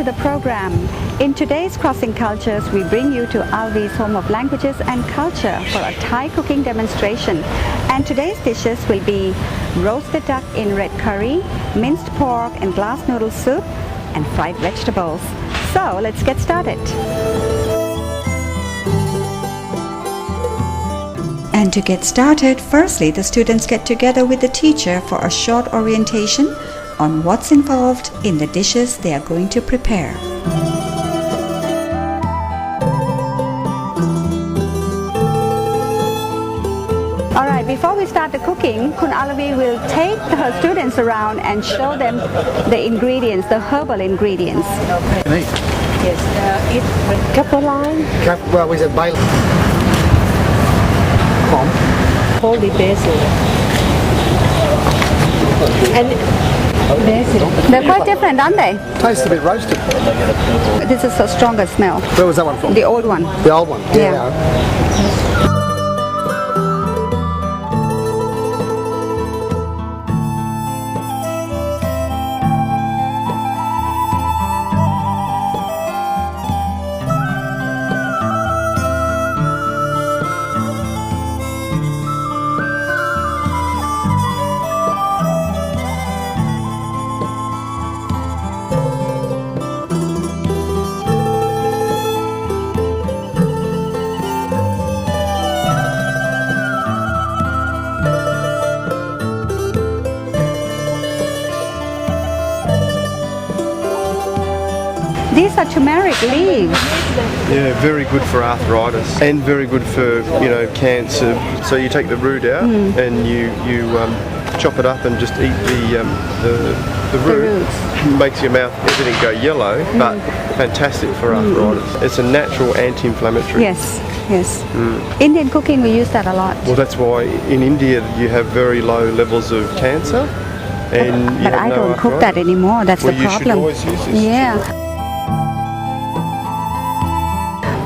to the program. In today's Crossing Cultures, we bring you to Alvi's Home of Languages and Culture for a Thai cooking demonstration. And today's dishes will be roasted duck in red curry, minced pork and glass noodle soup, and fried vegetables. So let's get started. And to get started, firstly, the students get together with the teacher for a short orientation on what's involved in the dishes they are going to prepare. Alright, before we start the cooking, Kun Alavi will take her students around and show them the ingredients, the herbal ingredients. Yes, it's capeline, Well, we said bay. holy basil, and basil. They're quite different, aren't they? Tastes a bit roasted. This is a stronger smell. Where was that one from? The old one. The old one. Yeah. These are turmeric leaves. Yeah, very good for arthritis and very good for cancer. So you take the root out and you chop it up and just eat the root. Makes your mouth, everything go yellow, but fantastic for arthritis. It's a natural anti-inflammatory. Yes, yes. Indian cooking, we use that a lot. Well, that's why in India you have very low levels of cancer. And you But have I no don't cook that arthritis. anymore. That's Well, the you should problem. always use this. Yeah.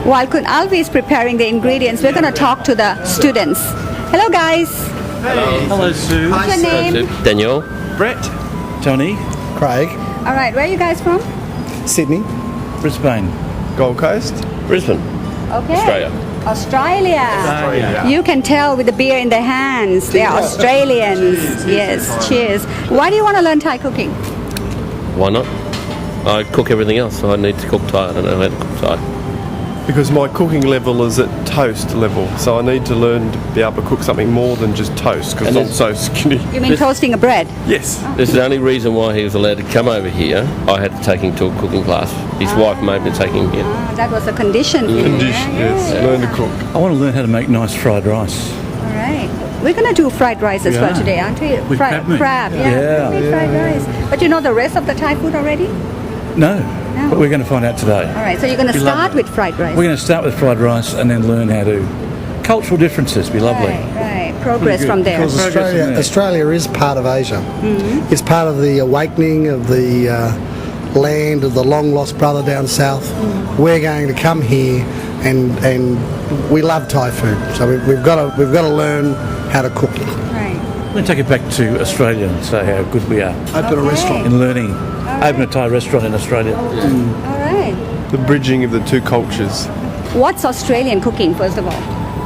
While Kun Alvi is preparing the ingredients, we're going to talk to the students. Hello, guys. Hello, Sue. What's your name? Daniel. Brett. Tony. Craig. All right, where are you guys from? Sydney. Brisbane. Gold Coast. Brisbane. Okay. Australia. Australia. You can tell with the beer in their hands. They are Australians. Yes, cheers. Why do you want to learn Thai cooking? Why not? I cook everything else, so I need to cook Thai. I don't know how to cook Thai. Because my cooking level is at toast level, so I need to learn to be able to cook something more than just toast, because And I'm so skinny. You mean toasting a bread? Yes. This is the only reason why he was allowed to come over here. I had to take him to a cooking class. His wife made me take him here. That was a condition. Condition, yes. Learn to cook. I want to learn how to make nice fried rice. All right. We're going to do fried rice as well Yeah. today, aren't we? With crab meat. Crab, Yeah. We made fried rice. But you know the rest of the Thai food already? No, but we're going to find out today. All right, so you're going to We love start it. with fried rice. We're going to start with fried rice and then learn how to. Cultural differences be lovely. Right. Progress good. from there. Because- Progress in there. Australia is part of Asia. It's part of the awakening of the land of the long lost brother down south. We're going to come here and we love Thai food, so we've got to learn how to cook it. Right. I'm going to take it back to Australia and say how good we are Open a restaurant. in learning. Open a Thai restaurant in Australia. All right. The bridging of the two cultures. What's Australian cooking, first of all?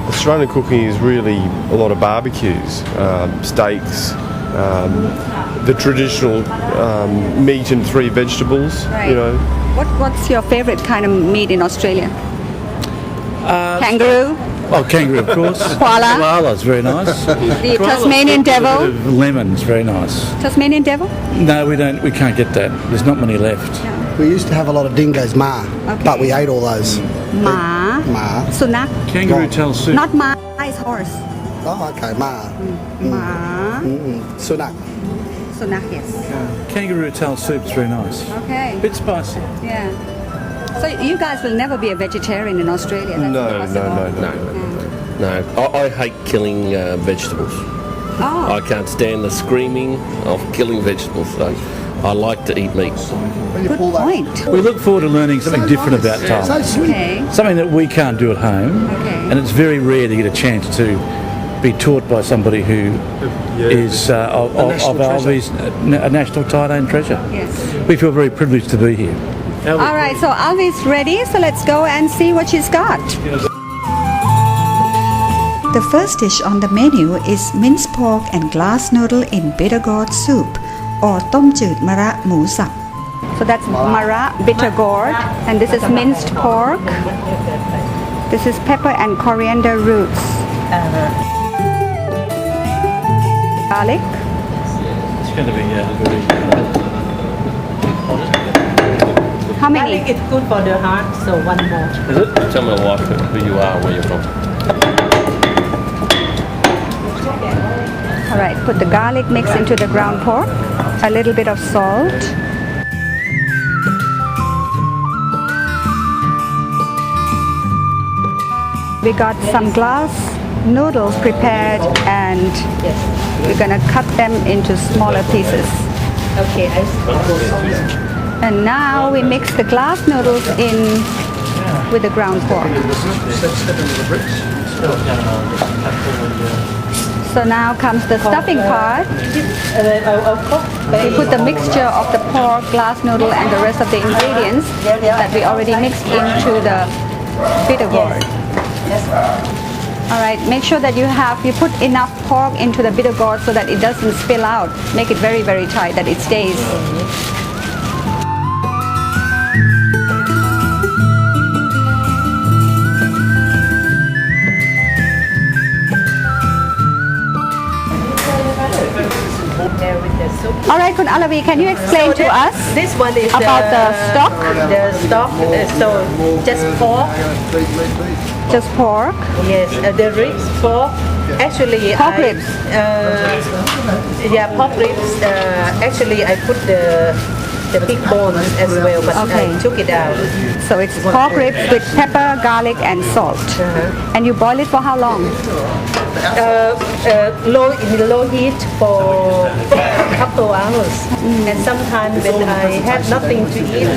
Australian cooking is really a lot of barbecues, steaks, the traditional meat and 3 vegetables. Right. What's your favorite kind of meat in Australia? Kangaroo? Oh, kangaroo, of course. Koala? Koala's very nice. The Tasmanian devil? Lemon's very nice. Tasmanian devil? No, we don't. We can't get that. There's not many left. We used to have a lot of dingoes, but we ate all those. Ma? Ma. Sunak? Kangaroo Right. tail soup. Not ma, it's horse. Oh, okay, ma. Ma? Sunak. Sunak, yes. Kangaroo tail soup's very nice. Okay. Bit spicy. Yeah. So you guys will never be a vegetarian in Australia? That's No. impossible. No, I hate killing vegetables. Oh. I can't stand the screaming of killing vegetables, so I like to eat meat. Good point. We look forward to learning something different about Thai. So sweet. Okay. Something that we can't do at home. Okay. And it's very rare to get a chance to be taught by somebody who is of national Alvi's a national Thai treasure. Yes. We feel very privileged to be here. All right, so Alvi's ready, so let's go and see what she's got. The first dish on the menu is minced pork and glass noodle in bitter gourd soup or tomจืดมะระหมูสับ. So that's mara bitter gourd, and this is minced pork. This is pepper and coriander roots. Garlic. It's going to be very. How many? Garlic is good for the heart, so one more. Is it? Tell my wife who you are, where you're from. All right, put the garlic mix into the ground pork, a little bit of salt. We got some glass noodles prepared, and we're gonna cut them into smaller pieces. Okay, And now we mix the glass noodles in with the ground pork. So now comes the stuffing part. We put the mixture of the pork, glass noodle, and the rest of the ingredients that we already mixed into the bitter gourd. All right, make sure that you put enough pork into the bitter gourd so that it doesn't spill out. Make it very, very tight, that it stays. All right, Kun Alavi, can you explain to us this one is about the stock? The stock, so just pork. Just pork. Yes, the ribs pork. Actually, Pork ribs. Yeah, pork ribs. Actually, I put the big bones as well, but Okay. I took it out. So it's pork ribs with pepper, garlic, and salt. And you boil it for how long? In low heat for a couple hours. And sometimes when I have nothing to eat,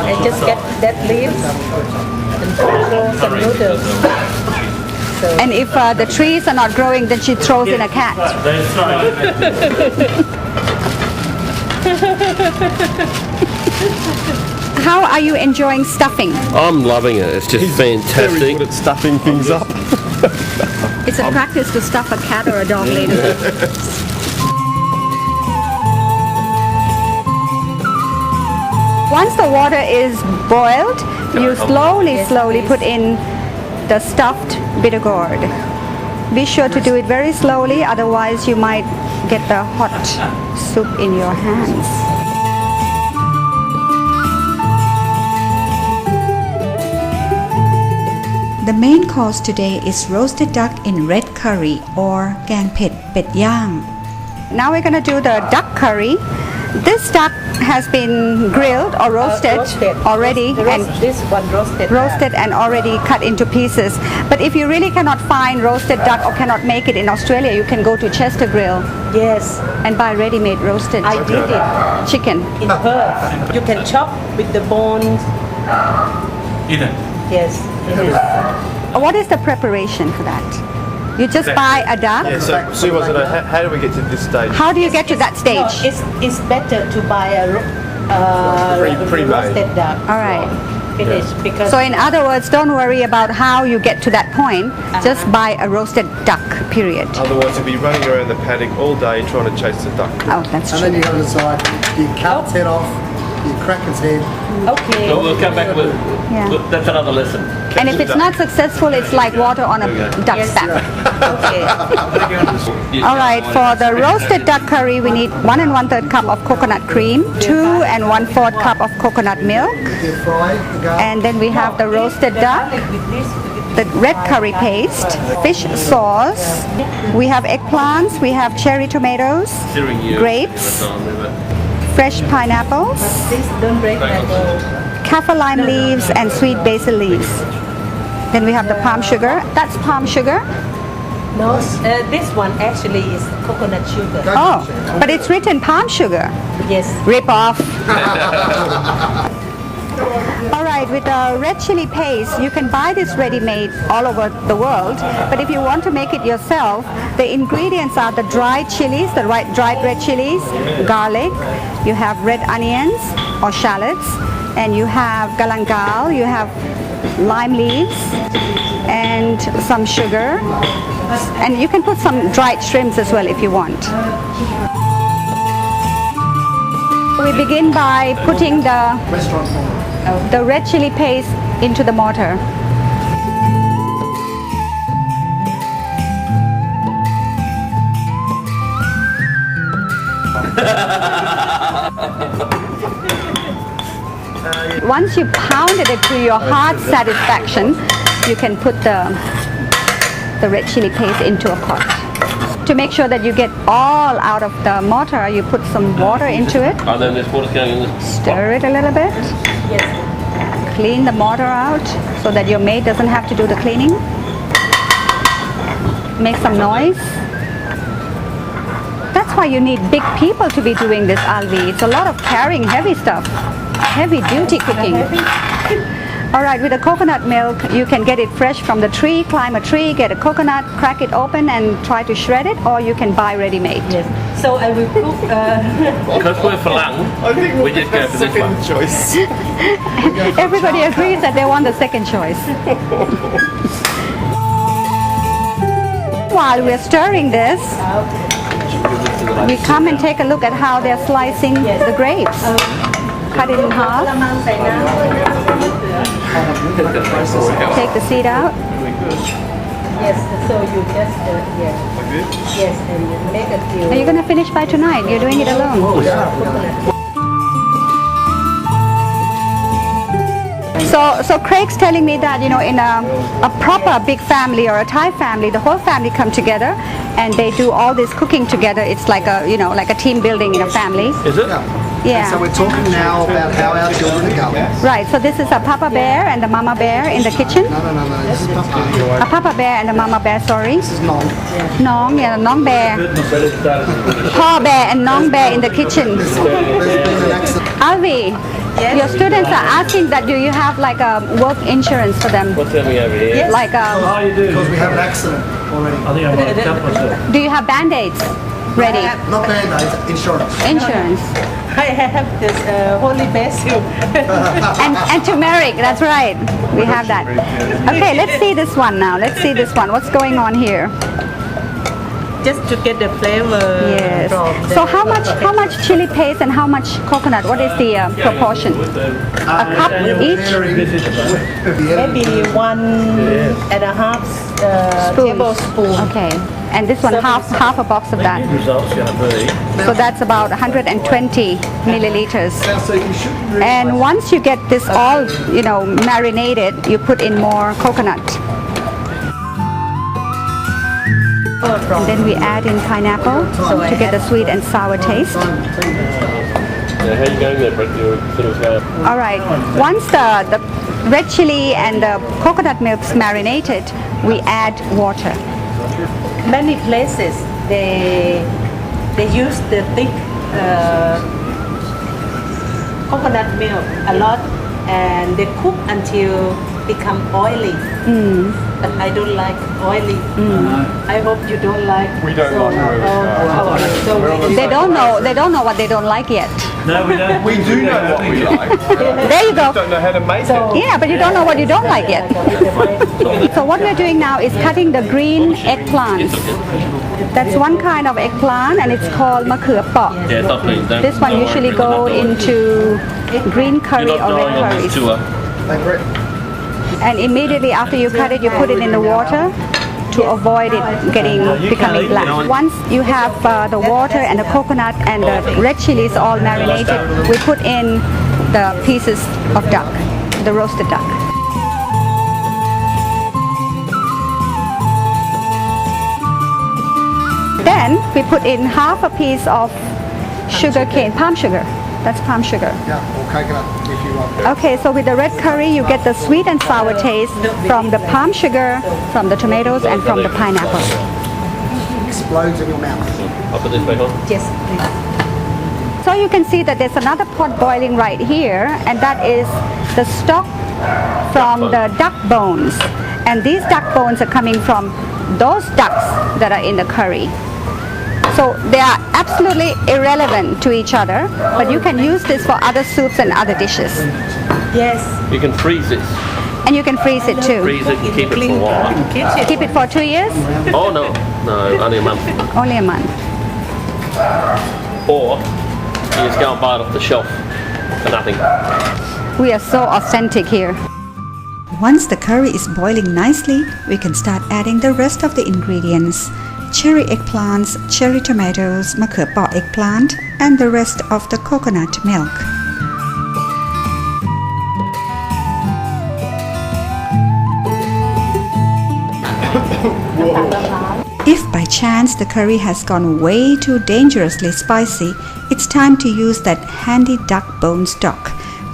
I just get that leaves and throw some noodles. And if the trees are not growing, then she throws in a cat. How are you enjoying stuffing? I'm loving it. It's just Very fantastic. good at stuffing things up. It's a practice to stuff a cat or a dog later. Once the water is boiled, you slowly put in the stuffed bitter gourd. Be sure to do it very slowly, otherwise you might get the hot soup in your hands. The main course today is roasted duck in red curry or แกงเผ็ดเป็ดย่าง Now we're going to do the duck curry. This duck has been grilled or roasted already and This one roasted. and already cut into pieces. But if you really cannot find roasted duck or cannot make it in Australia, you can go to Chester Grill Yes, and buy ready-made roasted I did it chicken. in Perth. You can chop with the bones. Yes. What is the preparation for that? You just buy a duck. Yeah, so Sue wants to know, how do we get to this stage? How do you get to that No, stage? it's better to buy a Pre-made. roasted duck. All right. Finished because So in other words, don't worry about how you get to that point. Just buy a roasted duck, period. Otherwise, you'll be running around the paddock all day trying to chase the duck. Oh, that's And true. then you got to decide, you cut its head off, you crack its head. okay. We'll come back with. Yeah. That's another lesson. And if it's not successful, it's like water on a duck's back. Okay. All right, for the roasted duck curry, we need 1 1/3 cup of coconut cream, 2 1/4 cup of coconut milk, You fry the garlic. and then we have the roasted duck, the red curry paste, fish sauce, we have eggplants, we have cherry tomatoes, grapes, fresh pineapples, Please don't break my bowl. kaffir lime leaves, and sweet basil leaves. Then we have the palm sugar. That's palm sugar. No, this one actually is coconut sugar. Oh, but it's written palm sugar. Yes. Rip off. All right, with the red chili paste, you can buy this ready-made all over the world. But if you want to make it yourself, the ingredients are the dried chilies, the dried red chilies, garlic, you have red onions or shallots, And you have galangal, you have lime leaves, and some sugar. And you can put some dried shrimps as well if you want. We begin by putting the red chili paste into the mortar. Once you pounded it to your heart's satisfaction, you can put the red chili paste into a pot. To make sure that you get all out of the mortar, you put some water into it. And then this water's going in this. Stir it a little bit. Clean the mortar out so that your maid doesn't have to do the cleaning. Make some noise. That's why you need big people to be doing this, Alvi. It's a lot of carrying heavy stuff, heavy duty cooking. All right, with the coconut milk, you can get it fresh from the tree, climb a tree, get a coconut, crack it open and try to shred it, or you can buy ready-made. Yes. So I will cook. Because we're Falang, we just go for this one. choice. Everybody agrees that they want the second choice. While we're stirring this, we come and take a look at how they're slicing the grapes. Cut it in half. Take the seed out. Yes, so you just, yes, and you make a few. Are you going to finish by tonight? You're doing it alone. So Craig's telling me that, you know, in a proper big family or a Thai family, the whole family come together and they do all this cooking together. It's like a, you know, like a team building in a family. Is it? Yeah. So we're talking now about how our children are going. Right, so this is a Papa Bear and a Mama Bear in the kitchen. No, this is Papa. A Papa Bear and a Mama Bear, sorry. This is Nong. Nong, yeah, Nong Bear. Pa Bear and Nong Bear in the kitchen. There's been an accident. Alvi, your students are asking that do you have like a work insurance for them? What's happening over here? Like Because we have an accident already. I think I might have cut myself. do you have band-aids ready? Not band-aids, insurance. Insurance. I have this holy basil. And turmeric, that's right. We have that. Okay, let's see this one now. Let's see this one. What's going on here? Just to get the flavor. Yes. From the So how much chili paste and how much coconut? What is the proportion? A cup each? Maybe 1.5 tablespoon. Okay. And this one half a box of that. The result's going to be. So that's about 120 milliliters. So you should really And once you get this all, you know, marinated, you put in more coconut. And then we add in pineapple to get the sweet and sour taste. Yeah, how are you going there, Brett? You're sort of going. All right. Once the red chili and the coconut milk's marinated, we add water. Many places they use the thick coconut milk a lot, and they cook until become oily. But I don't like oily. I hope you don't like. We don't like oily. So They don't know what they don't like yet. No, we don't. We do know what we like. There you go. Don't know how to make it. Yeah, but you don't know what you don't like yet. So what we're doing now is cutting the green eggplants. That's one kind of eggplant and it's called makhur pok. Yeah, stop please. Don't. This one usually go into green curry You're not or dying red on this curries. tour. And immediately after you cut it, you put it in the water to avoid it becoming black. Once you have the water and the coconut and the red chilies all marinated, we put in the pieces of duck, the roasted duck. Then we put in half a piece of sugar cane, palm sugar. That's palm sugar. Yeah, or coconut if you want. Okay, so with the red curry, you get the sweet and sour taste from the palm sugar, from the tomatoes, and from the pineapple. Explodes in your mouth. I'll put this back on. yes, please. So you can see that there's another pot boiling right here, and that is the stock from the duck bones. And these duck bones are coming from those ducks that are in the curry. So they are absolutely irrelevant to each other, but you can use this for other soups and other dishes. Yes. You can freeze this. And you can freeze it too. Freeze it and keep it for a while. Keep it for 2 years? Oh no, only a month. Only a month. Or you just go and buy it off the shelf for nothing. We are so authentic here. Once the curry is boiling nicely, we can start adding the rest of the ingredients. Cherry eggplants, cherry tomatoes, มะเขือเปราะ eggplant, and the rest of the coconut milk. If by chance the curry has gone way too dangerously spicy, it's time to use that handy duck bone stock.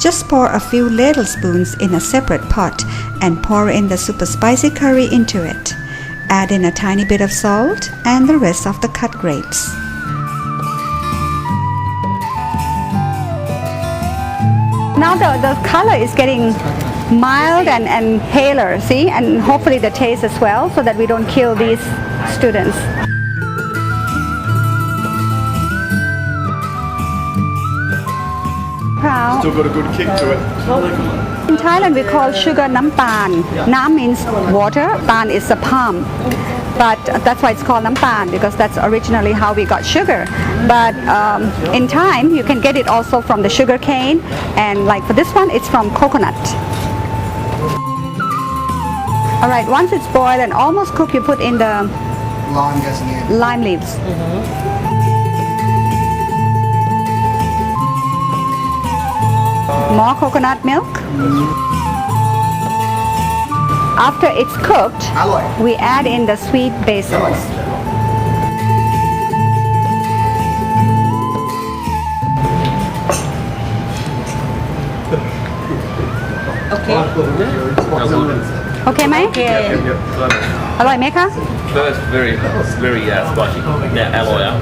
Just pour a few ladle spoons in a separate pot and pour in the super spicy curry into it. Add in a tiny bit of salt and the rest of the cut grapes. Now the color is getting mild and paler, see? And hopefully the taste as well, so that we don't kill these students. Proud. Still got a good kick to it. In Thailand we call sugar nam pan. Nam means water, pan is a palm. But that's why it's called nam pan, because that's originally how we got sugar. But in time you can get it also from the sugar cane, and like for this one it's from coconut. Alright, once it's boiled and almost cooked, you put in the Lime goes in the end. lime leaves. More coconut milk. After it's cooked, we add in the sweet basils. Okay ไหม Okay. อร่อยไหมคะ First, very spicy. Now, alloy up.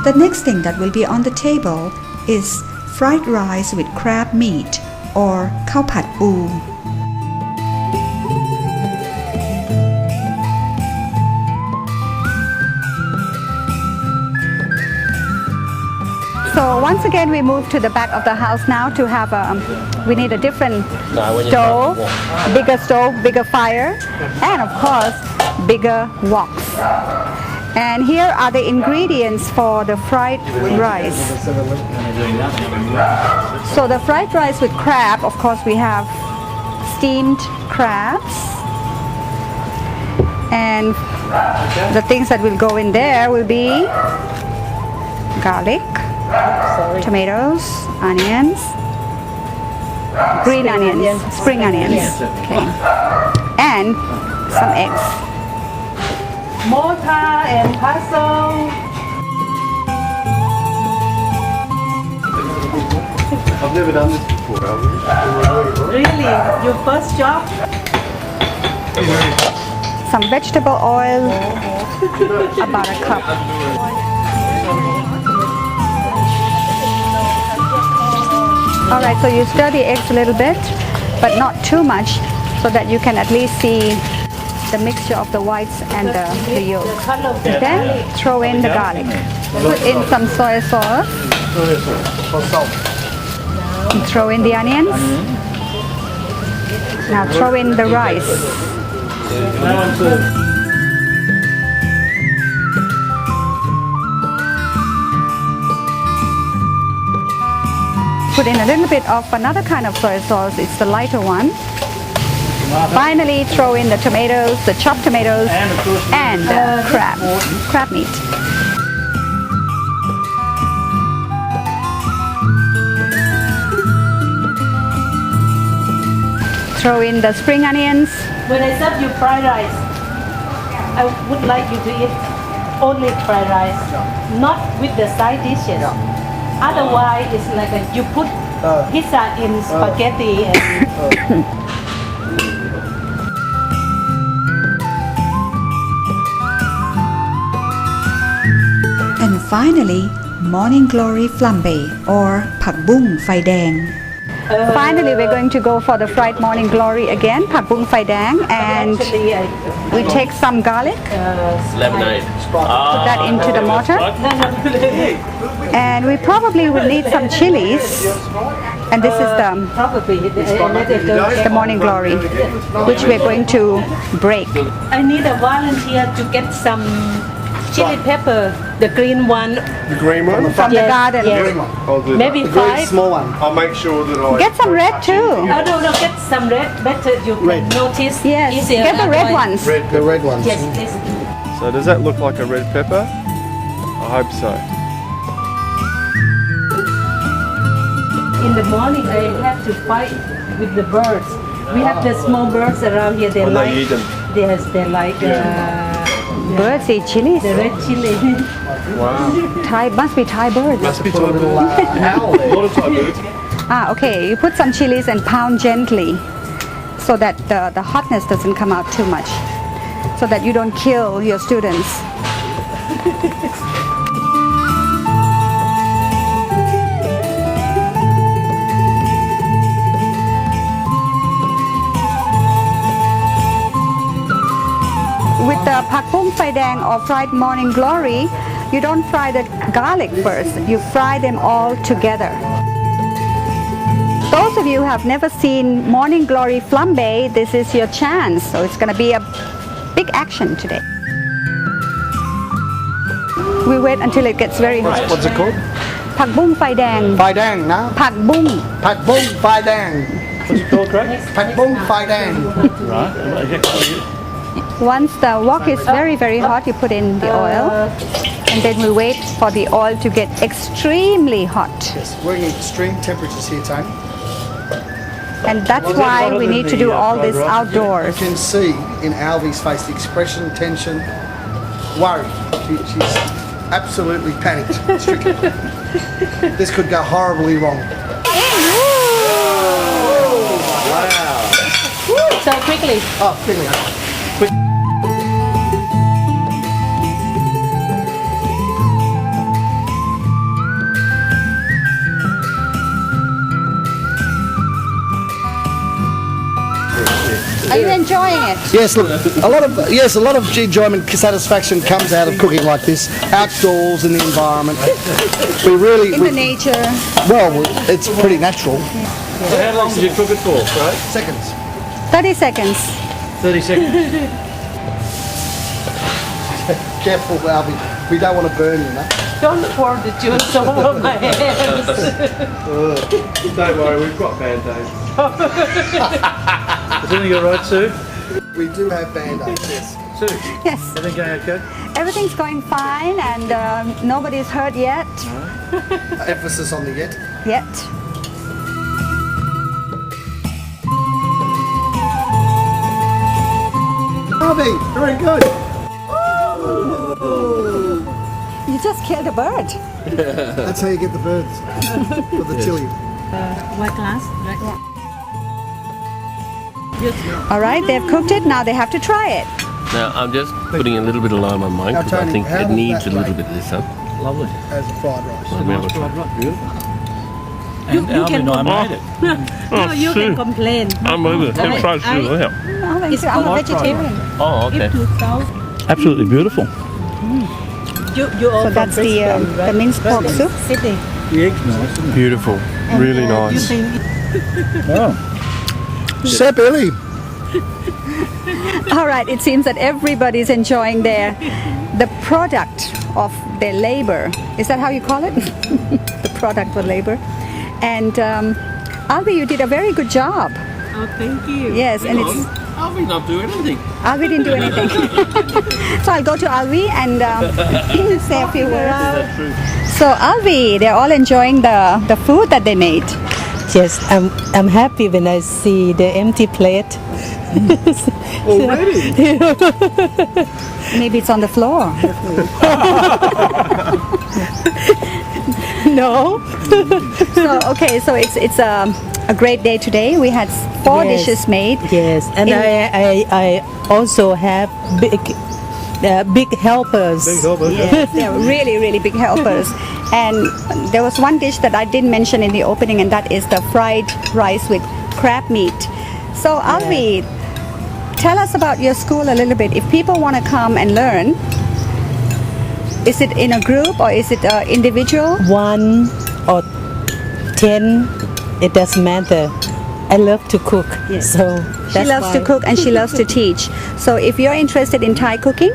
The next thing that will be on the table is fried rice with crab meat or khao padปู. So once again we move to the back of the house now to have we need a different stove, bigger stove, bigger fire, and of course bigger woks. And here are the ingredients for the fried rice. So the fried rice with crab, of course we have steamed crabs. And the things that will go in there will be garlic, tomatoes, onions, green onions, spring onions, okay, and some eggs. Mortar and pestle. I've never done this before, Alvin. Really? Your first job? Some vegetable oil, about a cup. Alright, so you stir the eggs a little bit, but not too much, so that you can at least see the mixture of the whites and the yolk. Then throw in the garlic. Put in some soy sauce. And throw in the onions. Now throw in the rice. Put in a little bit of another kind of soy sauce. It's the lighter one. Finally, throw in the tomatoes, the chopped tomatoes, and the crab meat. Throw in the spring onions. When I serve you fried rice, I would like you to eat only fried rice, not with the side dishes. Otherwise, it's like you put pizza in spaghetti and And finally, morning glory flambe or ผักบุ้งไฟแดง. Finally, we're going to go for the fried morning glory again, Pak Bung Phai Dang, and Actually, we take some garlic, Lemonade. put that into the mortar, and we probably will need some chilies, and this is probably the morning glory, which we're going to break. I need a volunteer to get some chili pepper, the green one. The green one? From the garden. Yes. I'll do Maybe that. five. Small one. I'll make sure that I... Get some red too. Oh, no, get some red. Better you can notice. Yes, easier. get the red Otherwise- ones. The red ones. Yes, please. So does that look like a red pepper? I hope so. In the morning, I have to fight with the birds. We have the small birds around here. They When like. they eat them. Yes, they like Birds eat chilies. the red chili. Wow. Thai must be Thai birds. Must be Thai birds. A lot of Thai birds. Okay, you put some chilies and pound gently so that the hotness doesn't come out too much, so that you don't kill your students. With the Pak Bung Phai Dang or fried morning glory, you don't fry the garlic first, you fry them all together. Those of you who have never seen morning glory flambe, this is your chance. So it's going to be a big action today. We wait until it gets very hot. What's it called? Pak Bung Phai Dang. Phai Dang, no? Pak Bung. Pak Bung Phai Dang. What's it called, Craig? Pak Bung Phai Dang. Right. Once the wok is very, very hot, you put in the oil. And then we wait for the oil to get extremely hot. Yes, we're in extreme temperatures here, Tony. And that's why we need to do all this outdoors. You can see in Alvy's face the expression, tension, worry. She's absolutely panicked, stricken. This could go horribly wrong. So quickly. Oh, quickly. Are you enjoying it? Yes, look, a lot of enjoyment, satisfaction comes out of cooking like this, outdoors in the environment. We really, In the nature. well, it's pretty natural. So how long did you cook it for, right? Seconds. 30 seconds. 30 seconds. Careful, Alvy. We don't want to burn you, no? Don't pour the juice all over my hands. Don't worry, we've got Band-Aids. Is everything all right, Sue? We do have Band-Aids, yes. Sue, Yes. everything going okay? Everything's going fine and nobody's hurt yet. Emphasis on the yet. Yet. Alvy, very good. You just killed a bird. That's how you get the birds for the chili. What class? All right, they've cooked it. Now they have to try it. Now, I'm just putting a little bit of lime on mine Now, because I Tony, think how it does needs a that little rate? bit of this, huh? Lovely. As a fried rice. Remember to- Right, beautiful. And Alvin and I made it. No, you can complain. I'm over. It's so sure, yeah. Oh, thank It's you. I'm a called vegetarian. Oh, okay. If you south, Absolutely beautiful. you all So that's the minced pork soup. Sydney. The egg's nice, isn't it? Beautiful. Really You nice. think Oh. Sir Billy. All right, it seems that everybody's enjoying the product of their labor. Is that how you call it? The product of labor. And Alvi, you did a very good job. Oh, thank you. Yes, and it's Alvin not doing anything. Alvi didn't do anything. So I'll go to Alvi and say a few words. So Alvi, they're all enjoying the food that they made. Yes, I'm happy when I see the empty plate. Already? Maybe it's on the floor. No. So okay, so it's a great day today. We had 4 Yes. dishes made. Yes, and In- I also have big helpers. Yes, they're really, really big helpers. And there was one dish that I didn't mention in the opening, and that is the fried rice with crab meat. So, Alvi, tell us about your school a little bit. If people want to come and learn, is it in a group or is it individual? 1 or 10, it doesn't matter. I love to cook, so She that's loves to why. cook and she loves to teach. So if you're interested in Thai cooking,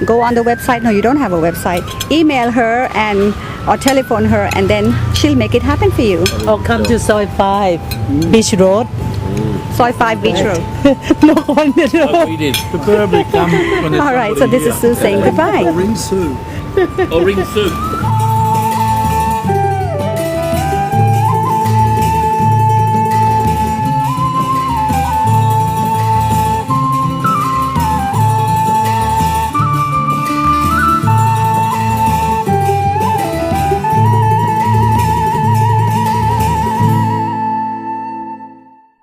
go on the website. No, you don't have a website. Email her or telephone her, and then she'll make it happen for you. Or come to Soy 5, Beach Road. Soy 5 Beach Road. No one at all. Like we did. Preferably come when there's All right, so this is Sue saying goodbye. Ring Sue. Or ring soup.